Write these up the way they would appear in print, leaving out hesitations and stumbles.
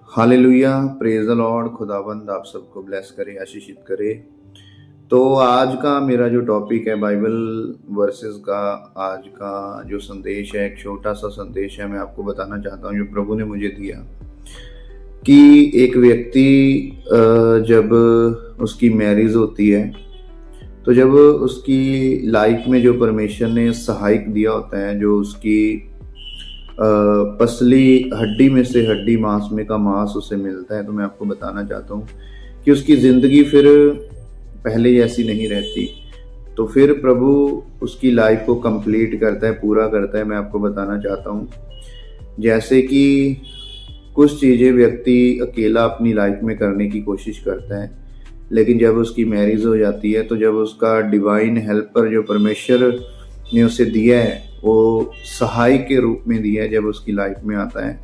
Hallelujah, praise the Lord. खुदाबंद आप सबको ब्लेस करे, आशीषित करे। तो आज का मेरा जो टॉपिक है बाइबल वर्सेस का, आज का जो संदेश है, एक छोटा सा संदेश है, मैं आपको बताना चाहता हूँ जो प्रभु ने मुझे दिया। कि एक व्यक्ति जब उसकी मैरिज होती है, तो जब उसकी लाइफ में जो परमेश्वर ने सहायक दिया होता है, जो उसकी पसली हड्डी में से हड्डी, मांस में का मांस उसे मिलता है, तो मैं आपको बताना चाहता हूँ कि उसकी ज़िंदगी फिर पहले जैसी नहीं रहती। तो फिर प्रभु उसकी लाइफ को कंप्लीट करता है, पूरा करता है। मैं आपको बताना चाहता हूँ जैसे कि कुछ चीज़ें व्यक्ति अकेला अपनी लाइफ में करने की कोशिश करता है, लेकिन जब उसकी मैरिज हो जाती है, तो जब उसका डिवाइन हेल्पर जो परमेश्वर ने उसे दिया है, वो सहाय के रूप में दिया है, जब उसकी लाइफ में आता है,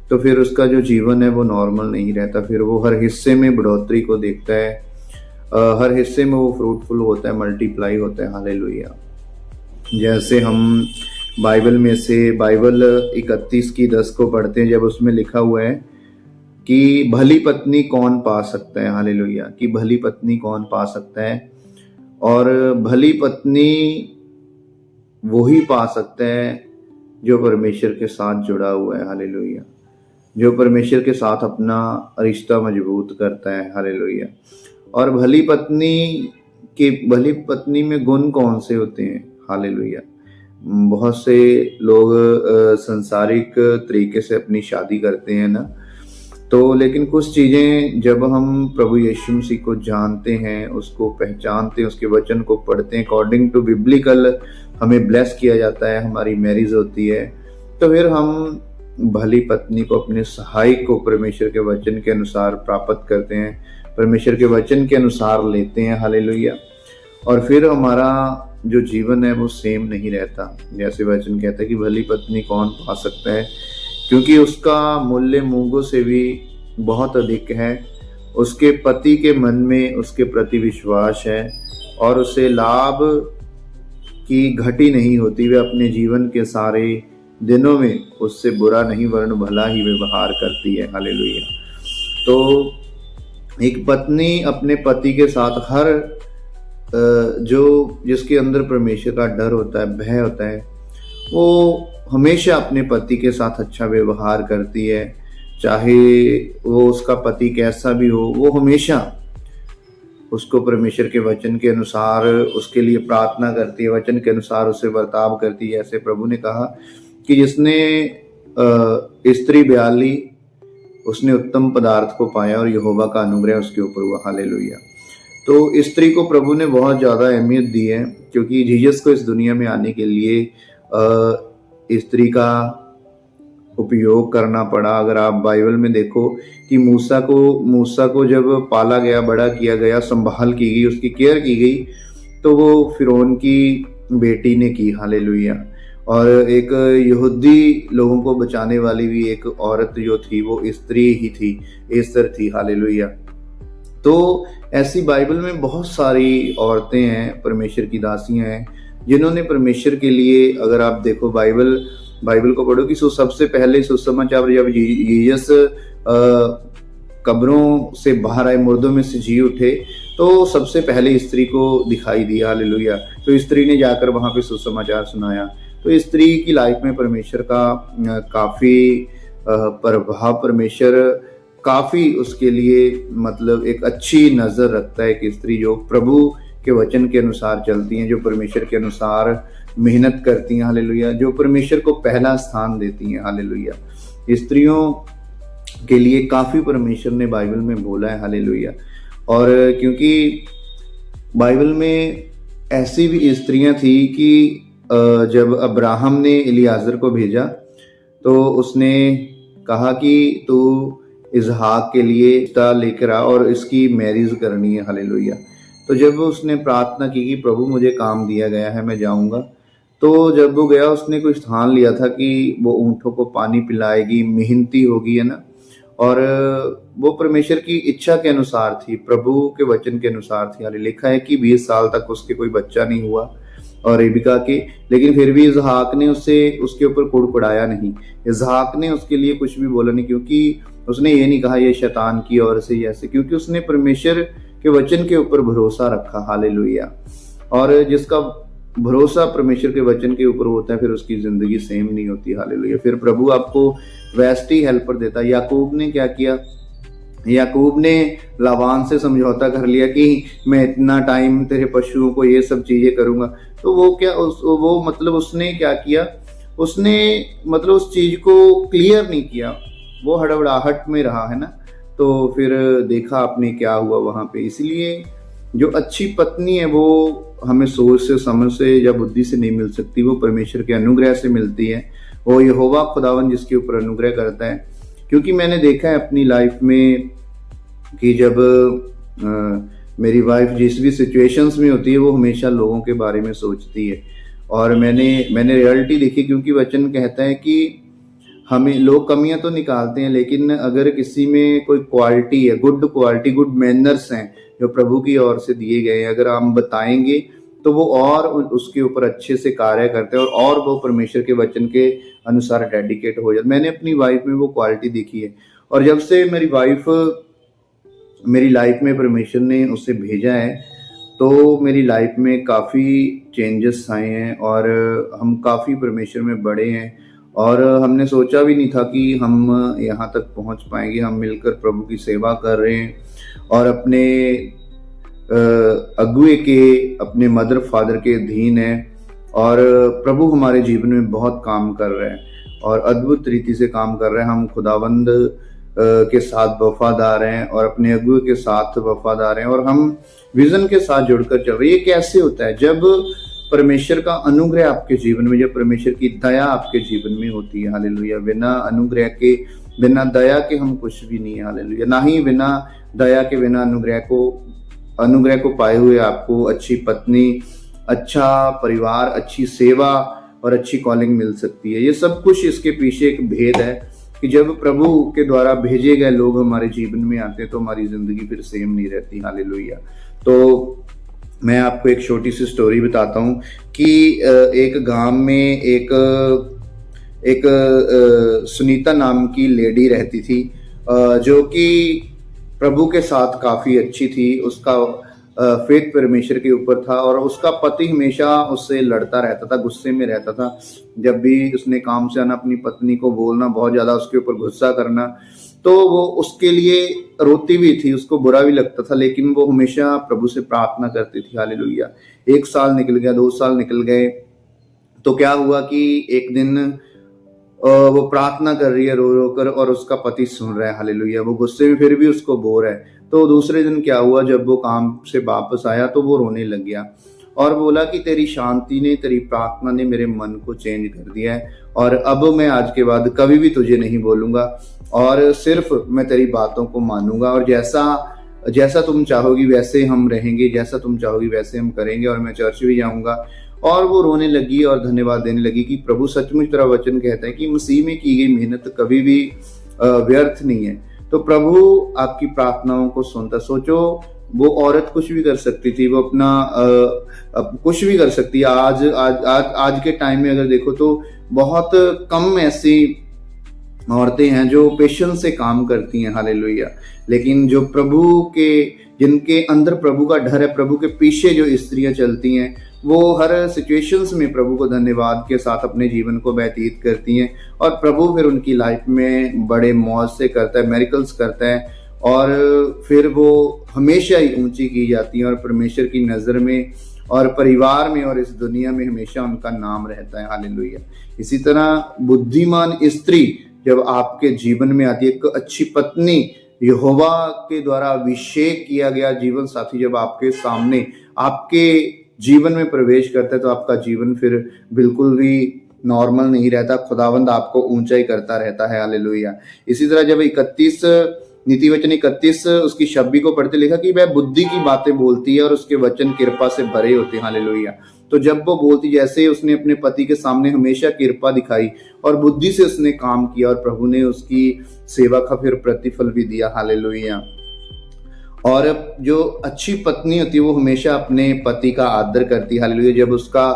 तो फिर उसका जो जीवन है वो नॉर्मल नहीं रहता। फिर वो हर हिस्से में बढ़ोतरी को देखता है, हर हिस्से में वो फ्रूटफुल होता है, मल्टीप्लाई होता है। हालेलुया। जैसे हम बाइबल में से बाइबल 31:10 को पढ़ते हैं, जब उसमें लिखा हुआ है कि भली पत्नी कौन पा सकता है। हालेलुया। कि भली पत्नी कौन पा सकता है, और भली पत्नी वही पा सकता है जो परमेश्वर के साथ जुड़ा हुआ है। हालेलुया। जो परमेश्वर के साथ अपना रिश्ता मजबूत करता है। हालेलुया। और भली पत्नी में गुण कौन से होते हैं। हालेलुया। बहुत से लोग संसारिक तरीके से अपनी शादी करते हैं ना, तो लेकिन कुछ चीज़ें जब हम प्रभु यीशु मसीह को जानते हैं, उसको पहचानते हैं, उसके वचन को पढ़ते हैं, अकॉर्डिंग टू बिब्लिकल हमें ब्लेस किया जाता है, हमारी मैरिज होती है, तो फिर हम भली पत्नी को, अपने सहायक को परमेश्वर के वचन के अनुसार प्राप्त करते हैं, परमेश्वर के वचन के अनुसार लेते हैं। हालेलुया। और फिर हमारा जो जीवन है वो सेम नहीं रहता। जैसे वचन कहता है कि भली पत्नी कौन पा सकता है, क्योंकि उसका मूल्य मूंगों से भी बहुत अधिक है। उसके पति के मन में उसके प्रति विश्वास है, और उसे लाभ की घटी नहीं होती। वे अपने जीवन के सारे दिनों में उससे बुरा नहीं वरन भला ही व्यवहार करती है। हालेलुया। तो एक पत्नी अपने पति के साथ हर जिसके अंदर परमेश्वर का डर होता है, भय होता है, वो हमेशा अपने पति के साथ अच्छा व्यवहार करती है। चाहे वो उसका पति कैसा भी हो, वो हमेशा उसको परमेश्वर के वचन के अनुसार उसके लिए प्रार्थना करती है, वचन के अनुसार उससे बर्ताव करती है। ऐसे प्रभु ने कहा कि जिसने स्त्री ब्याली, उसने उत्तम पदार्थ को पाया, और यहोवा का अनुग्रह उसके ऊपर हुआ। हालेलुया। तो स्त्री को प्रभु ने बहुत ज़्यादा अहमियत दी है, क्योंकि जीसस को इस दुनिया में आने के लिए स्त्री का उपयोग करना पड़ा। अगर आप बाइबल में देखो कि मूसा को जब पाला गया, बड़ा किया गया, संभाल की गई, उसकी केयर की गई, तो वो फिरौन की बेटी ने की। हालेलुया। और एक यहूदी लोगों को बचाने वाली भी एक औरत जो थी, वो स्त्री ही थी, एस्तर थी। हालेलुया। तो ऐसी बाइबल में बहुत सारी औरतें हैं, परमेश्वर की दासियां हैं, जिन्होंने परमेश्वर के लिए, अगर आप देखो बाइबल को पढ़ो कि सबसे पहले सुसमाचार जब यीशु कब्रों से बाहर आए, मुर्दों में से जी उठे, तो सबसे पहले स्त्री को दिखाई दिया। हालेलुया। तो स्त्री ने जाकर वहां पे सुसमाचार सुनाया। तो स्त्री की लाइफ में परमेश्वर का काफी प्रभाव, परमेश्वर काफी उसके लिए मतलब एक अच्छी नजर रखता है कि स्त्री जो प्रभु के वचन के अनुसार चलती हैं, जो परमेश्वर के अनुसार मेहनत करती हैं। हालेलुया। जो परमेश्वर को पहला स्थान देती हैं। हालेलुया। स्त्रियों के लिए काफी परमेश्वर ने बाइबल में बोला है। हालेलुया। और क्योंकि बाइबल में ऐसी भी स्त्रियां थी कि जब अब्राहम ने इलियाजर को भेजा, तो उसने कहा कि तू इसहाक के लिए रिश्ता लेकर आ और इसकी मैरिज करनी है। हालेलुया। तो जब उसने प्रार्थना की कि प्रभु मुझे काम दिया गया है, मैं जाऊंगा, तो जब वो गया, उसने कोई स्थान लिया था कि वो ऊंटों को पानी पिलाएगी, मेहनती होगी, है ना। और वो परमेश्वर की इच्छा के अनुसार थी, प्रभु के वचन के अनुसार थी। हालेलुया। लिखा है कि 20 साल तक उसके कोई बच्चा नहीं हुआ, और रेबिका के, लेकिन फिर भी इसहाक ने उसके ऊपर कुड़कुड़ाया नहीं। इसहाक ने उसके लिए कुछ भी बोला नहीं, क्योंकि उसने ये नहीं कहा ये शैतान की ओर से ऐसे, क्योंकि उसने परमेश्वर के वचन के ऊपर भरोसा रखा। हालेलुया। और जिसका भरोसा परमेश्वर के वचन के ऊपर होता है, फिर उसकी जिंदगी सेम नहीं होती। हालेलुया। फिर प्रभु आपको वैसे ही हेल्पर देता है। याकूब ने क्या किया? याकूब ने लाबान से समझौता कर लिया कि मैं इतना टाइम तेरे पशुओं को ये सब चीजें करूंगा। तो वो मतलब उसने क्या किया? उसने मतलब उस चीज को क्लियर नहीं किया, वो हड़बड़ाहट में रहा, है ना। तो फिर देखा आपने क्या हुआ वहां पे। इसलिए जो अच्छी पत्नी है वो हमें सोच से, समझ से या बुद्धि से नहीं मिल सकती, वो परमेश्वर के अनुग्रह से मिलती है। वो यहोवा खुदावन जिसके ऊपर अनुग्रह करता है। क्योंकि मैंने देखा है अपनी लाइफ में कि जब मेरी वाइफ जिस भी सिचुएशंस में होती है वो हमेशा लोगों के बारे में सोचती है। और मैंने रियलिटी देखी, क्योंकि वचन कहता है कि हमें लोग कमियां तो निकालते हैं, लेकिन अगर किसी में कोई क्वालिटी है, गुड क्वालिटी, गुड मैनर्स हैं जो प्रभु की ओर से दिए गए हैं, अगर हम बताएंगे तो वो और उसके ऊपर अच्छे से कार्य करते हैं और वो परमेश्वर के वचन के अनुसार डेडिकेट हो जाते। मैंने अपनी वाइफ में वो क्वालिटी देखी है। और जब से मेरी वाइफ मेरी लाइफ में परमेश्वर ने उसे भेजा है, तो मेरी लाइफ में काफ़ी चेंजेस आए हैं और हम काफ़ी परमेश्वर में बढ़े हैं। और हमने सोचा भी नहीं था कि हम यहाँ तक पहुँच पाएंगे। हम मिलकर प्रभु की सेवा कर रहे हैं और अपने अगुए के, अपने मदर फादर के अधीन है। और प्रभु हमारे जीवन में बहुत काम कर रहे हैं और अद्भुत रीति से काम कर रहे हैं। हम खुदावंद के साथ वफादार हैं और अपने अगुए के साथ वफादार हैं और हम विजन के साथ जुड़कर चल रहे हैं। ये कैसे होता है? जब परमेश्वर का अनुग्रह आपके जीवन में, जब परमेश्वर की दया आपके जीवन में होती है। हालेलुया। बिना अनुग्रह के, बिना दया के हम कुछ भी नहीं है। हालेलुया। ना ही बिना दया के, बिना अनुग्रह को पाए हुए आपको अच्छी पत्नी, अच्छा परिवार, अच्छी सेवा और अच्छी कॉलिंग मिल सकती है। ये सब कुछ इसके पीछे एक भेद है कि जब प्रभु के द्वारा भेजे गए लोग हमारे जीवन में आते हैं तो हमारी जिंदगी फिर सेम नहीं रहती। हालेलुया। तो मैं आपको एक छोटी सी स्टोरी बताता हूँ कि एक गांव में एक सुनीता नाम की लेडी रहती थी, जो कि प्रभु के साथ काफी अच्छी थी। उसका फेथ परमेश्वर के ऊपर था और उसका पति हमेशा उससे लड़ता रहता था, गुस्से में रहता था। जब भी उसने काम से आना, अपनी पत्नी को बोलना, बहुत ज्यादा उसके ऊपर गुस्सा करना, तो वो उसके लिए रोती भी थी, उसको बुरा भी लगता था, लेकिन वो हमेशा प्रभु से प्रार्थना करती थी। हालेलुया। 1 साल निकल गया, 2 साल निकल गए, तो क्या हुआ कि एक दिन वो प्रार्थना कर रही है रो रो कर और उसका पति सुन रहा है। हालेलुया। वो गुस्से में फिर भी उसको बोल रहा है। तो दूसरे दिन क्या हुआ, जब वो काम से वापस आया तो वो रोने लग गया और बोला कि तेरी शांति ने, तेरी प्रार्थना ने मेरे मन को चेंज कर दिया है और अब मैं आज के बाद कभी भी तुझे नहीं बोलूंगा और सिर्फ मैं तेरी बातों को मानूंगा और जैसा तुम चाहोगी वैसे हम रहेंगे, जैसा तुम चाहोगी वैसे हम करेंगे और मैं चर्च भी जाऊंगा। और वो रोने लगी और धन्यवाद देने लगी कि प्रभु सचमुच तेरा वचन कहता है कि मसीह में की गई मेहनत कभी भी व्यर्थ नहीं है। तो प्रभु आपकी प्रार्थनाओं को सुनता। सोचो, वो औरत कुछ भी कर सकती थी, वो अपना कुछ भी कर सकती है। आज के टाइम में अगर देखो तो बहुत कम ऐसी औरतें हैं जो पेशेंस से काम करती हैं। हालेलुया। लेकिन जो जिनके अंदर प्रभु का डर है, प्रभु के पीछे जो स्त्रियां चलती हैं, वो हर सिचुएशंस में प्रभु को धन्यवाद के साथ अपने जीवन को व्यतीत करती हैं और प्रभु फिर उनकी लाइफ में बड़े मौज से करता है, मेरिकल्स करता है और फिर वो हमेशा ही ऊंची की जाती हैं और परमेश्वर की नज़र में और परिवार में और इस दुनिया में हमेशा उनका नाम रहता है। हालेलुया। इसी तरह बुद्धिमान स्त्री जब आपके जीवन में आती है, एक अच्छी पत्नी, यहोवा के द्वारा अभिषेक किया गया जीवन साथी जब आपके सामने, आपके जीवन में प्रवेश करता है, तो आपका जीवन फिर बिल्कुल भी नॉर्मल नहीं रहता। खुदावंद आपको ऊंचाई करता रहता है। हालेलुया। इसी तरह जब 31 नीतिवचन 31 उसकी 26 को पढ़ते लिखा कि वह बुद्धि की बातें बोलती है और उसके वचन कृपा से भरे होते हैं। हालेलुया। तो जब वो बोलती, जैसे उसने अपने पति के सामने हमेशा कृपा दिखाई और बुद्धि से उसने काम किया और प्रभु ने उसकी सेवा का फिर प्रतिफल भी दिया। हालेलुया। और जो अच्छी पत्नी होती है वो हमेशा अपने पति का आदर करती है। हालेलुया। जब उसका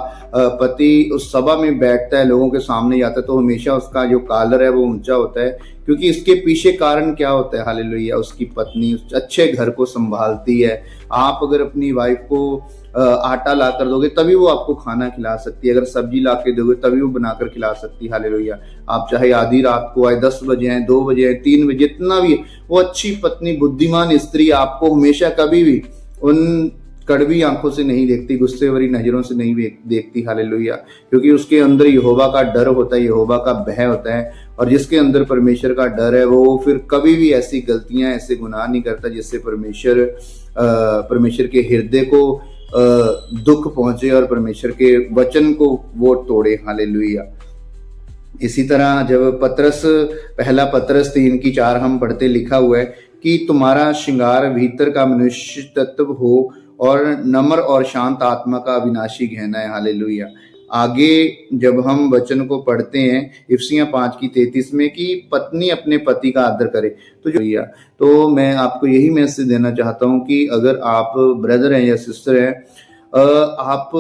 पति उस सभा में बैठता है, लोगों के सामने जाता है, तो हमेशा उसका जो कॉलर है वो ऊंचा होता है, क्योंकि इसके पीछे कारण क्या होता है। हालेलुया। उसकी पत्नी उस अच्छे घर को संभालती है। आप अगर अपनी वाइफ को आटा ला कर दोगे तभी वो आपको खाना खिला सकती है, अगर सब्जी ला के दोगे तभी वो बनाकर खिला सकती है। हालेलुया। आप चाहे आधी रात को आए, 10 बजे आए, 2 बजे आए, 3 बजे, जितना भी, वो अच्छी पत्नी, बुद्धिमान स्त्री आपको हमेशा कभी भी उन कड़वी आंखों से नहीं देखती, गुस्से भरी नजरों से नहीं देखती। हालेलुया। क्योंकि उसके अंदर यहोवा का डर होता है, यहोवा का भय होता है, और जिसके अंदर परमेश्वर का डर है वो फिर कभी भी ऐसी गलतियां, ऐसे गुनाह नहीं करता जिससे परमेश्वर के हृदय को दुख पहुंचे और परमेश्वर के वचन को वो तोड़े। हालेलुया। इसी तरह जब पहला पतरस 3:4 हम पढ़ते, लिखा हुआ है कि तुम्हारा श्रृंगार भीतर का मनुष्य तत्व हो और नम्र और शांत आत्मा का अविनाशी गहना है। हालेलुया। आगे जब हम वचन को पढ़ते हैं इफिसियों 5:33 में कि पत्नी अपने पति का आदर करे, तो मैं आपको यही मैसेज देना चाहता हूं कि अगर आप ब्रदर हैं या सिस्टर हैं, आप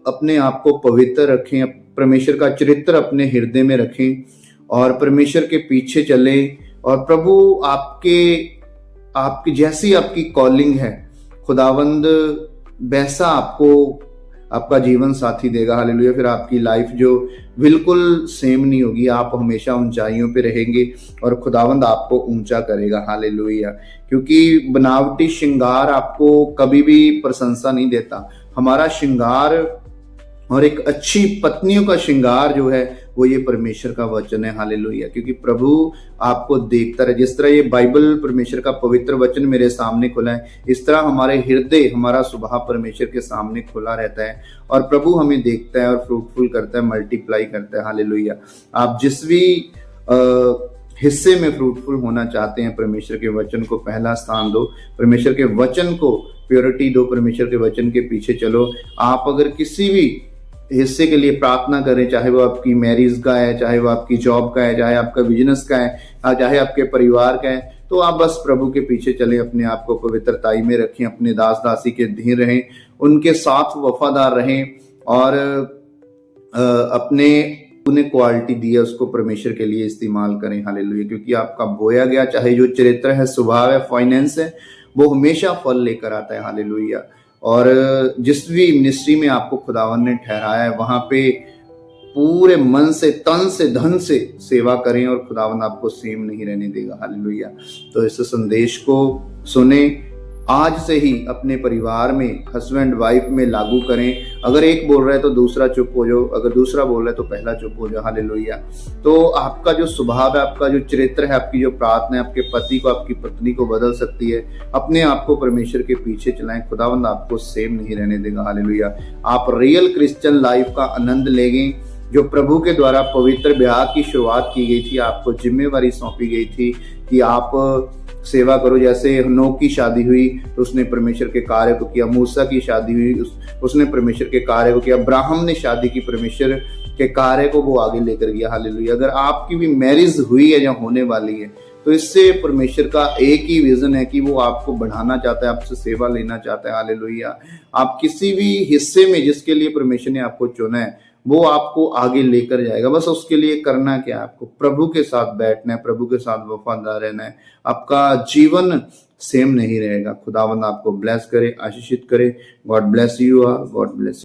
अपने आप को पवित्र रखें, परमेश्वर का चरित्र अपने हृदय में रखें और परमेश्वर के पीछे चलें, और प्रभु आपकी जैसी आपकी कॉलिंग है, खुदावंद वैसा आपको आपका जीवन साथी देगा। हालेलुया। फिर आपकी लाइफ जो बिल्कुल सेम नहीं होगी, आप हमेशा ऊंचाइयों पे रहेंगे और खुदावंद आपको ऊंचा करेगा। हालेलुया। क्योंकि बनावटी श्रृंगार आपको कभी भी प्रशंसा नहीं देता। हमारा श्रृंगार और एक अच्छी पत्नियों का श्रृंगार जो है वो ये परमेश्वर का वचन है। हालेलुया। क्योंकि प्रभु आपको देखता है। जिस तरह ये बाइबल परमेश्वर का पवित्र वचन मेरे सामने खुला है, इस तरह हमारे हृदय, हमारा स्वभाव परमेश्वर के सामने खुला रहता है और प्रभु हमें देखता है और फ्रूटफुल करता है, मल्टीप्लाई करता है। हालेलुया। आप जिस भी हिस्से में फ्रूटफुल होना चाहते हैं, परमेश्वर के वचन को पहला स्थान दो, परमेश्वर के वचन को प्योरिटी दो, परमेश्वर के वचन के पीछे चलो। आप अगर किसी भी हिस्से के लिए प्रार्थना करें, चाहे वो आपकी मैरिज का है, चाहे वो आपकी जॉब का है, चाहे आपका बिजनेस का है, चाहे आपके परिवार का है, तो आप बस प्रभु के पीछे चलें, अपने आप को पवित्रताई में रखें, अपने दास दासी के अधीन रहें, उनके साथ वफादार रहें और अपने उन्हें क्वालिटी दी है उसको परमेश्वर के लिए इस्तेमाल करें। हालेलुया। क्योंकि आपका बोया गया चाहे जो चरित्र है, स्वभाव है, फाइनेंस है, वो हमेशा फल लेकर आता है। हालेलुया। और जिस भी मिनिस्ट्री में आपको खुदावन ने ठहराया है वहां पे पूरे मन से, तन से, धन से सेवा करें और खुदावन आपको सेम नहीं रहने देगा। हालेलुया। तो इस संदेश को सुने, आज से ही अपने परिवार में, हस्बैंड वाइफ में लागू करें। अगर एक बोल रहा है तो दूसरा चुप हो जाओ, अगर दूसरा बोल रहा है तो पहला चुप हो जाओ। हालेलुया। तो आपका जो स्वभाव है, आपका जो चरित्र है, आपकी जो प्रार्थना है, आपके पति को, आपकी पत्नी को बदल सकती है। अपने आप को परमेश्वर के पीछे चलाएं, खुदावंद आपको सेम नहीं रहने देगा। हालेलुया। आप रियल क्रिश्चियन लाइफ का आनंद लेंगे, जो प्रभु के द्वारा पवित्र ब्याह की शुरुआत की गई थी, आपको जिम्मेवारी सौंपी गई थी कि आप सेवा करो। जैसे हनोक की शादी हुई तो उसने परमेश्वर के कार्य को किया, मूसा की शादी हुई उसने परमेश्वर के कार्य को किया, अब्राहम ने शादी की, परमेश्वर के कार्य को वो आगे लेकर गया। हालेलुया। अगर आपकी भी मैरिज हुई है या होने वाली है तो इससे परमेश्वर का एक ही विजन है कि वो आपको बढ़ाना चाहता है, आपसे सेवा लेना चाहता है। हालेलुया। आप किसी भी हिस्से में जिसके लिए परमेश्वर ने आपको चुना है वो आपको आगे लेकर जाएगा। बस उसके लिए करना क्या है, आपको प्रभु के साथ बैठना है, प्रभु के साथ वफादार रहना है। आपका जीवन सेम नहीं रहेगा। खुदावंद आपको ब्लेस करे, आशीषित करे। God bless you. God bless.